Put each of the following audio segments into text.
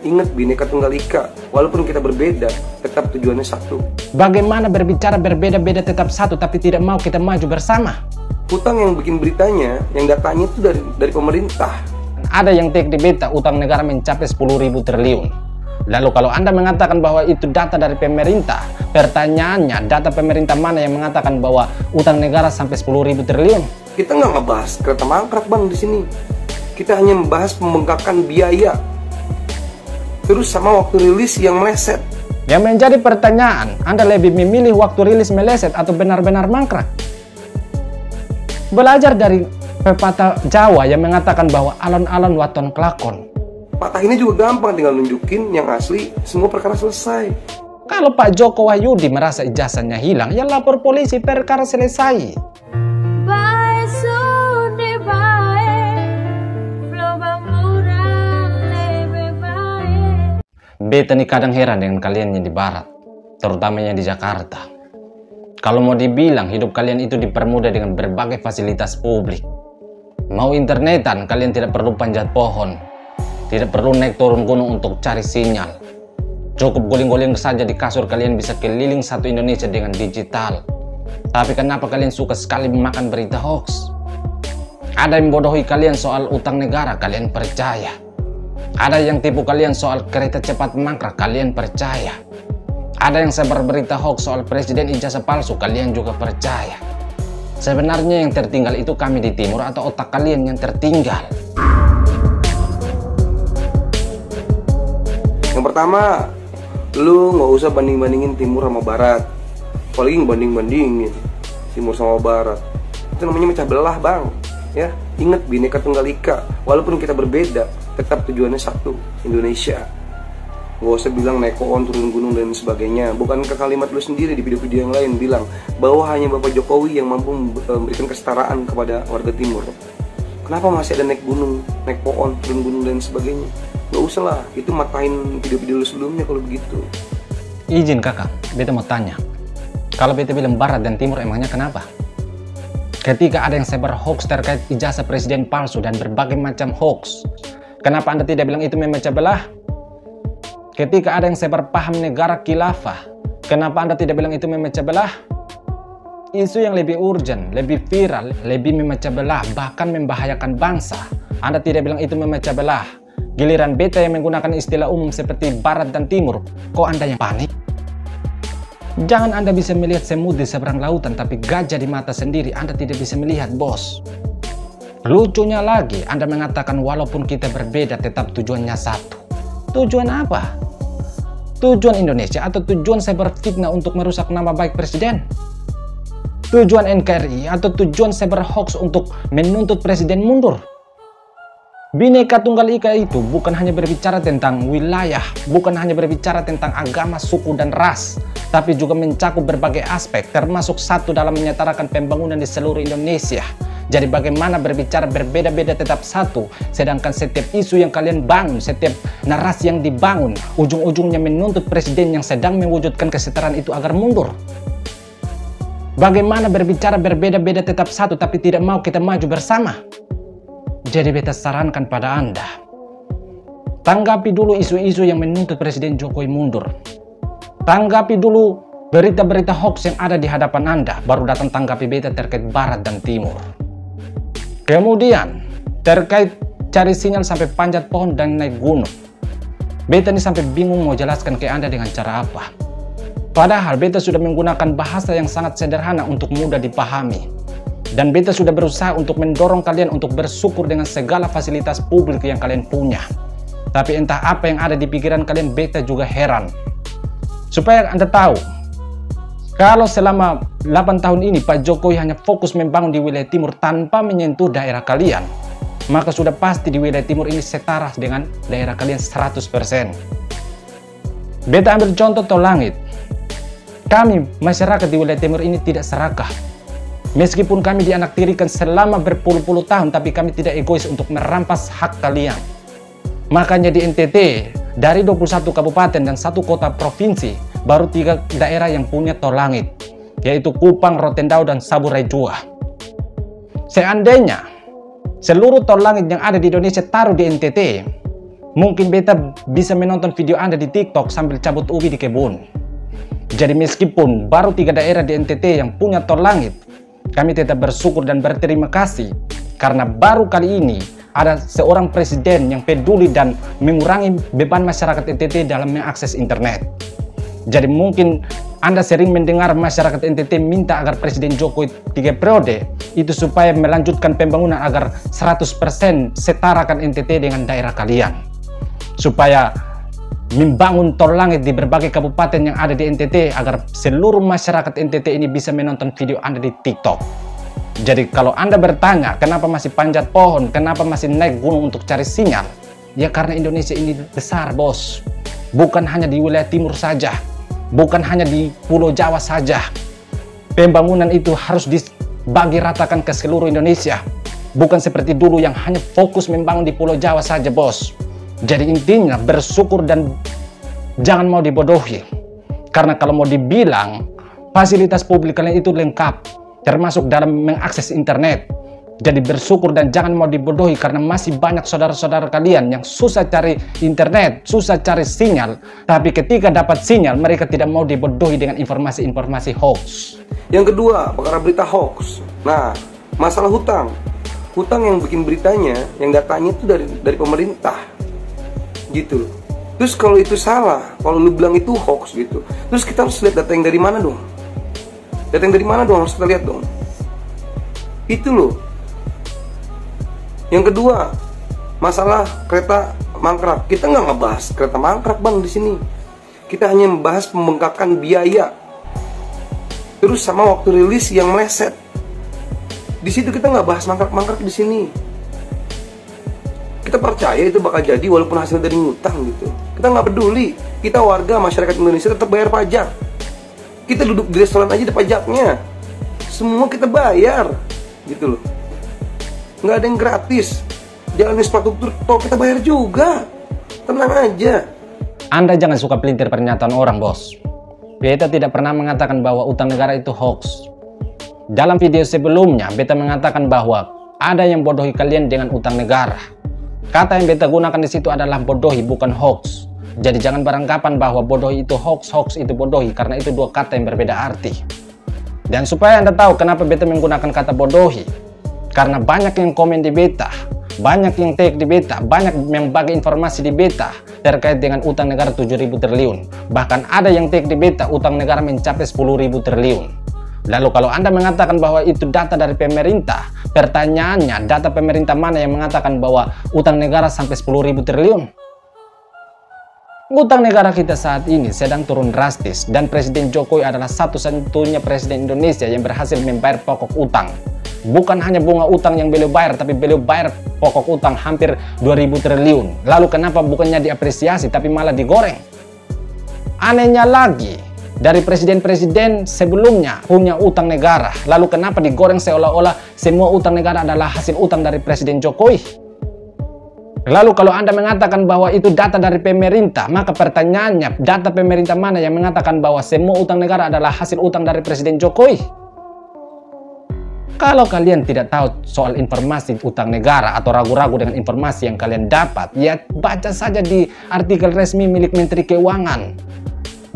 Ingat Bhinneka Tunggal Ika, walaupun kita berbeda, tetap tujuannya satu. Bagaimana berbicara berbeda-beda tetap satu, tapi tidak mau kita maju bersama? Utang yang bikin beritanya, yang datanya itu dari pemerintah. Ada yang take di beta, utang negara mencapai 10.000 triliun. Lalu kalau Anda mengatakan bahwa itu data dari pemerintah, pertanyaannya, data pemerintah mana yang mengatakan bahwa utang negara sampai 10.000 triliun? Kita nggak ngebahas kereta mangkrak bang di sini. Kita hanya membahas pembengkakan biaya. Terus sama waktu rilis yang meleset. Yang menjadi pertanyaan, Anda lebih memilih waktu rilis meleset atau benar-benar mangkrak? Belajar dari pepatah Jawa yang mengatakan bahwa alon-alon waton kelakon. Patah ini juga gampang, tinggal nunjukin yang asli, semua perkara selesai. Kalau Pak Joko Wahyudi merasa ijazahnya hilang, ya lapor polisi, perkara selesai. Beta nih kadang heran dengan kalian yang di barat, terutamanya di Jakarta. Kalau mau dibilang hidup kalian itu dipermudah dengan berbagai fasilitas publik. Mau internetan, kalian tidak perlu panjat pohon. Tidak perlu naik turun gunung untuk cari sinyal. Cukup guling-guling saja di kasur, kalian bisa keliling satu Indonesia dengan digital. Tapi kenapa kalian suka sekali memakan berita hoax? Ada yang bodohi kalian soal utang negara, kalian percaya. Ada yang tipu kalian soal kereta cepat mangkrak, kalian percaya. Ada yang sebar berita hoax soal presiden ijazah palsu, kalian juga percaya. Sebenarnya yang tertinggal itu kami di timur atau otak kalian yang tertinggal? Yang pertama, lu nggak usah banding-bandingin timur sama barat. Apalagi ngebanding-bandingin timur sama barat. Itu namanya mecah belah bang. Ya, ingat Bhinneka Tunggal Ika, walaupun kita berbeda, tetap tujuannya satu, Indonesia. Gak usah bilang naik pohon, turun gunung dan sebagainya. Bukankah kalimat lu sendiri di video-video yang lain bilang bahwa hanya Bapak Jokowi yang mampu memberikan kesetaraan kepada warga timur? Kenapa masih ada naik gunung, naik pohon, turun gunung dan sebagainya? Gak usah lah, itu matahin video-video lu sebelumnya kalau begitu. Izin kakak, beta mau tanya. Kalau beta bilang barat dan timur, emangnya kenapa? Ketika ada yang sebar hoax terkait ijazah presiden palsu dan berbagai macam hoax, kenapa Anda tidak bilang itu memecah belah? Ketika ada yang sebar paham negara khilafah, kenapa Anda tidak bilang itu memecah belah? Isu yang lebih urgent, lebih viral, lebih memecah belah, bahkan membahayakan bangsa, Anda tidak bilang itu memecah belah. Giliran beta yang menggunakan istilah umum seperti barat dan timur, kok Anda yang panik? Jangan Anda bisa melihat semut di seberang lautan, tapi gajah di mata sendiri Anda tidak bisa melihat, bos. Lucunya lagi, Anda mengatakan walaupun kita berbeda, tetap tujuannya satu. Tujuan apa? Tujuan Indonesia atau tujuan sebar fitnah untuk merusak nama baik presiden? Tujuan NKRI atau tujuan sebar hoax untuk menuntut presiden mundur? Bhinneka Tunggal Ika itu bukan hanya berbicara tentang wilayah, bukan hanya berbicara tentang agama, suku, dan ras, tapi juga mencakup berbagai aspek, termasuk satu dalam menyetarakan pembangunan di seluruh Indonesia. Jadi bagaimana berbicara berbeda-beda tetap satu, sedangkan setiap isu yang kalian bangun, setiap narasi yang dibangun, ujung-ujungnya menuntut presiden yang sedang mewujudkan kesetaraan itu agar mundur. Bagaimana berbicara berbeda-beda tetap satu, tapi tidak mau kita maju bersama? Jadi beta sarankan pada Anda, tanggapi dulu isu-isu yang menuntut Presiden Jokowi mundur. Tanggapi dulu berita-berita hoax yang ada di hadapan Anda, baru datang tanggapi beta terkait barat dan timur. Kemudian, terkait cari sinyal sampai panjat pohon dan naik gunung. Beta ini sampai bingung mau jelaskan ke Anda dengan cara apa. Padahal beta sudah menggunakan bahasa yang sangat sederhana untuk mudah dipahami. Dan beta sudah berusaha untuk mendorong kalian untuk bersyukur dengan segala fasilitas publik yang kalian punya. Tapi entah apa yang ada di pikiran kalian, beta juga heran. Supaya Anda tahu, kalau selama 8 tahun ini Pak Jokowi hanya fokus membangun di wilayah timur tanpa menyentuh daerah kalian, maka sudah pasti di wilayah timur ini setara dengan daerah kalian 100%. Beta ambil contoh Tol Langit. Kami, masyarakat di wilayah timur ini tidak serakah. Meskipun kami dianaktirikan selama berpuluh-puluh tahun, tapi kami tidak egois untuk merampas hak kalian. Makanya di NTT, dari 21 kabupaten dan 1 kota provinsi, baru 3 daerah yang punya tol langit, yaitu Kupang, Rotendao, dan Saburai Jua. Seandainya seluruh tol langit yang ada di Indonesia taruh di NTT, mungkin beta bisa menonton video Anda di TikTok sambil cabut ubi di kebun. Jadi meskipun baru 3 daerah di NTT yang punya tol langit, kami tetap bersyukur dan berterima kasih karena baru kali ini ada seorang presiden yang peduli dan mengurangi beban masyarakat NTT dalam mengakses internet. Jadi mungkin Anda sering mendengar masyarakat NTT minta agar Presiden Jokowi 3 periode itu supaya melanjutkan pembangunan agar 100% setarakan NTT dengan daerah kalian. Supaya membangun tol langit di berbagai kabupaten yang ada di NTT agar seluruh masyarakat NTT ini bisa menonton video Anda di TikTok. Jadi kalau Anda bertanya kenapa masih panjat pohon, kenapa masih naik gunung untuk cari sinyal, ya karena Indonesia ini besar, bos. Bukan hanya di wilayah timur saja, bukan hanya di Pulau Jawa saja. Pembangunan itu harus dibagi ratakan ke seluruh Indonesia. Bukan seperti dulu yang hanya fokus membangun di Pulau Jawa saja, bos. Jadi intinya bersyukur dan jangan mau dibodohi. Karena kalau mau dibilang fasilitas publik kalian itu lengkap, termasuk dalam mengakses internet. Jadi bersyukur dan jangan mau dibodohi karena masih banyak saudara-saudara kalian yang susah cari internet, susah cari sinyal. Tapi ketika dapat sinyal, mereka tidak mau dibodohi dengan informasi-informasi hoax. Yang kedua, perkara berita hoax. Nah, masalah hutang. Hutang yang bikin beritanya, yang datanya itu dari pemerintah. Gitu loh. Terus kalau itu salah, kalau lu bilang itu hoax gitu, terus kita harus lihat data yang dari mana dong? Data yang dari mana dong harus kita lihat dong. Itu loh. Yang kedua, masalah kereta mangkrak. Kita nggak ngebahas kereta mangkrak bang di sini. Kita hanya membahas pembengkakan biaya. Terus sama waktu rilis yang meleset. Di situ kita nggak bahas mangkrak-mangkrak di sini. Kita percaya itu bakal jadi walaupun hasil dari ngutang gitu. Kita nggak peduli. Kita warga masyarakat Indonesia tetap bayar pajak. Kita duduk di restoran aja ada pajaknya. Semua kita bayar, gitu loh. Nggak ada yang gratis. Jalan infrastruktur tol kita bayar juga. Tenang aja. Anda jangan suka pelintir pernyataan orang, bos. Beta tidak pernah mengatakan bahwa utang negara itu hoax. Dalam video sebelumnya, beta mengatakan bahwa ada yang bodohi kalian dengan utang negara. Kata yang beta gunakan di situ adalah bodohi, bukan hoax. Jadi jangan beranggapan bahwa bodohi itu hoax, hoax itu bodohi, karena itu dua kata yang berbeda arti. Dan supaya Anda tahu kenapa beta menggunakan kata bodohi, karena banyak yang komen di beta, banyak yang tag di beta, banyak yang bagi informasi di beta terkait dengan utang negara 7.000 triliun. Bahkan ada yang tag di beta utang negara mencapai 10.000 triliun. Lalu kalau Anda mengatakan bahwa itu data dari pemerintah, pertanyaannya data pemerintah mana yang mengatakan bahwa utang negara sampai 10.000 triliun? Utang negara kita saat ini sedang turun drastis dan Presiden Jokowi adalah satu-satunya presiden Indonesia yang berhasil membayar pokok utang. Bukan hanya bunga utang yang beliau bayar, tapi beliau bayar pokok utang hampir 2.000 triliun. Lalu kenapa bukannya diapresiasi tapi malah digoreng? Anehnya lagi, dari presiden-presiden sebelumnya punya utang negara, lalu kenapa digoreng seolah-olah semua utang negara adalah hasil utang dari Presiden Jokowi? Lalu kalau Anda mengatakan bahwa itu data dari pemerintah, maka pertanyaannya, data pemerintah mana yang mengatakan bahwa semua utang negara adalah hasil utang dari Presiden Jokowi? Kalau kalian tidak tahu soal informasi utang negara atau ragu-ragu dengan informasi yang kalian dapat, ya baca saja di artikel resmi milik Menteri Keuangan.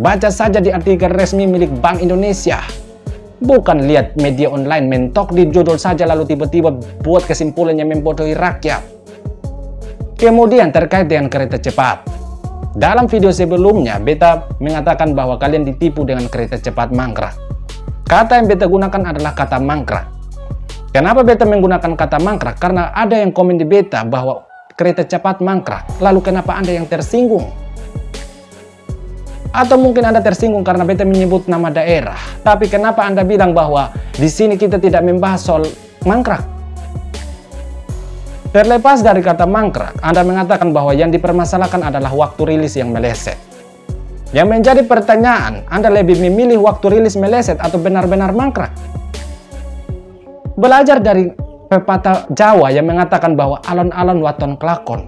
Baca saja di artikel resmi milik Bank Indonesia. Bukan lihat media online mentok di judul saja lalu tiba-tiba buat kesimpulannya membodohi rakyat. Kemudian terkait dengan kereta cepat. Dalam video sebelumnya, beta mengatakan bahwa kalian ditipu dengan kereta cepat mangkrak. Kata yang beta gunakan adalah kata mangkrak. Kenapa beta menggunakan kata mangkrak? Karena ada yang komen di beta bahwa kereta cepat mangkrak. Lalu kenapa Anda yang tersinggung? Atau mungkin Anda tersinggung karena beta menyebut nama daerah. Tapi kenapa Anda bilang bahwa di sini kita tidak membahas soal mangkrak? Terlepas dari kata mangkrak, Anda mengatakan bahwa yang dipermasalahkan adalah waktu rilis yang meleset. Yang menjadi pertanyaan, Anda lebih memilih waktu rilis meleset atau benar-benar mangkrak? Belajar dari pepatah Jawa yang mengatakan bahwa alon-alon waton kelakon.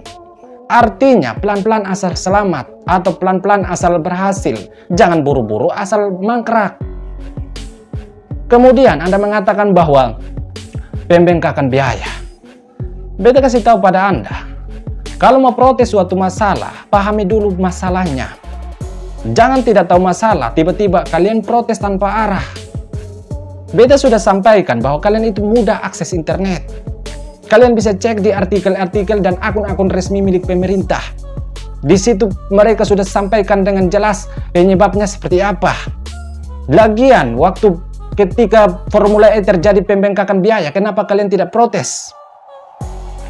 Artinya pelan-pelan asal selamat atau pelan-pelan asal berhasil. Jangan buru-buru asal mangkrak. Kemudian Anda mengatakan bahwa pembengkakan biaya. Beta kasih tahu pada Anda, Kalau mau protes suatu masalah, pahami dulu masalahnya. Jangan tidak tahu masalah, tiba-tiba kalian protes tanpa arah. Beta sudah sampaikan bahwa kalian itu mudah akses internet. Kalian bisa cek di artikel-artikel dan akun-akun resmi milik pemerintah. Di situ mereka sudah sampaikan dengan jelas penyebabnya seperti apa. Lagian, waktu ketika Formula E terjadi pembengkakan biaya, kenapa kalian tidak protes?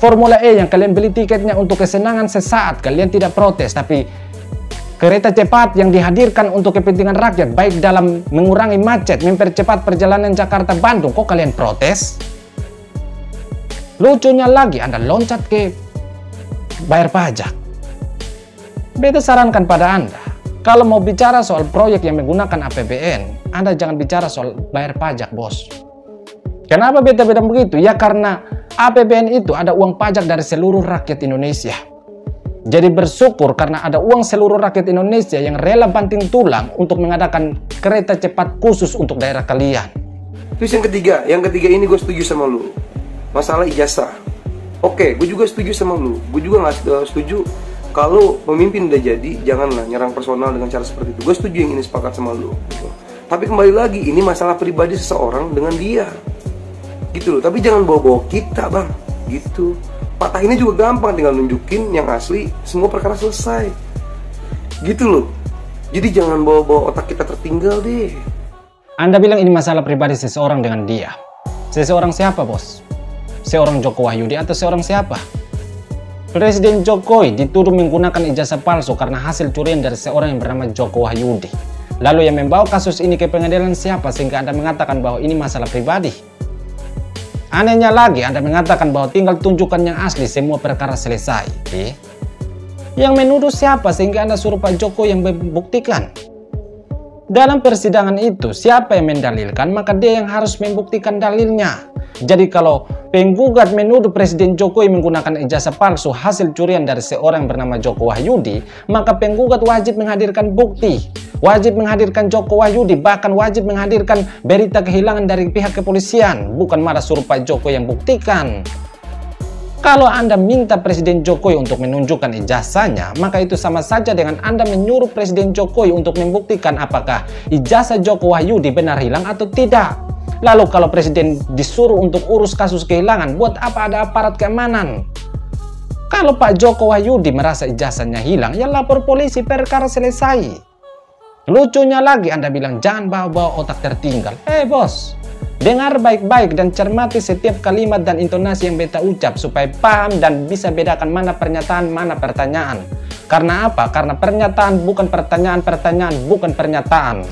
Formula E yang kalian beli tiketnya untuk kesenangan sesaat, kalian tidak protes. Tapi kereta cepat yang dihadirkan untuk kepentingan rakyat, baik dalam mengurangi macet, mempercepat perjalanan Jakarta-Bandung, kok kalian protes? Lucunya lagi, Anda loncat ke bayar pajak. Beta sarankan pada Anda, kalau mau bicara soal proyek yang menggunakan APBN, Anda jangan bicara soal bayar pajak, bos. Kenapa beta bilang begitu? Ya karena APBN itu ada uang pajak dari seluruh rakyat Indonesia. Jadi bersyukur karena ada uang seluruh rakyat Indonesia yang rela banting tulang untuk mengadakan kereta cepat khusus untuk daerah kalian. Terus yang ketiga ini gue setuju sama lu. Masalah ijazah. Oke, gue juga setuju sama lu. Gue juga nggak setuju kalau pemimpin udah jadi, janganlah nyerang personal dengan cara seperti itu. Gue setuju yang ini, sepakat sama lu. Gitu. Tapi kembali lagi, ini masalah pribadi seseorang dengan dia. Gitu loh, tapi jangan bawa-bawa kita, bang. Gitu. Patah ini juga gampang, tinggal nunjukin yang asli, semua perkara selesai. Gitu loh. Jadi jangan bawa-bawa otak kita tertinggal deh. Anda bilang ini masalah pribadi seseorang dengan dia. Seseorang siapa, bos? Seorang Joko Wahyudi atau seorang siapa? Presiden Jokowi dituduh menggunakan ijazah palsu karena hasil curian dari seorang yang bernama Joko Wahyudi. Lalu yang membawa kasus ini ke pengadilan siapa sehingga Anda mengatakan bahwa ini masalah pribadi? Anehnya lagi, Anda mengatakan bahwa tinggal tunjukkan yang asli, semua perkara selesai. Yang menuduh siapa sehingga Anda suruh Pak Jokowi yang membuktikan? Dalam persidangan itu, siapa yang mendalilkan, maka dia yang harus membuktikan dalilnya. Jadi kalau penggugat menuduh Presiden Jokowi menggunakan ijazah palsu hasil curian dari seorang bernama Joko Wahyudi, maka penggugat wajib menghadirkan bukti, wajib menghadirkan Joko Wahyudi, bahkan wajib menghadirkan berita kehilangan dari pihak kepolisian, bukan malah suruh Pak Jokowi yang buktikan. Kalau Anda minta Presiden Jokowi untuk menunjukkan ijazahnya, maka itu sama saja dengan Anda menyuruh Presiden Jokowi untuk membuktikan apakah ijazah Joko Wahyudi benar hilang atau tidak. Lalu kalau Presiden disuruh untuk urus kasus kehilangan, buat apa ada aparat keamanan? Kalau Pak Joko Wahyudi merasa ijazahnya hilang, ya lapor polisi, perkara selesai. Lucunya lagi Anda bilang jangan bawa-bawa otak tertinggal. Bos, dengar baik-baik dan cermati setiap kalimat dan intonasi yang beta ucap supaya paham dan bisa bedakan mana pernyataan, mana pertanyaan. Karena apa? Karena pernyataan bukan pertanyaan, pertanyaan bukan pernyataan.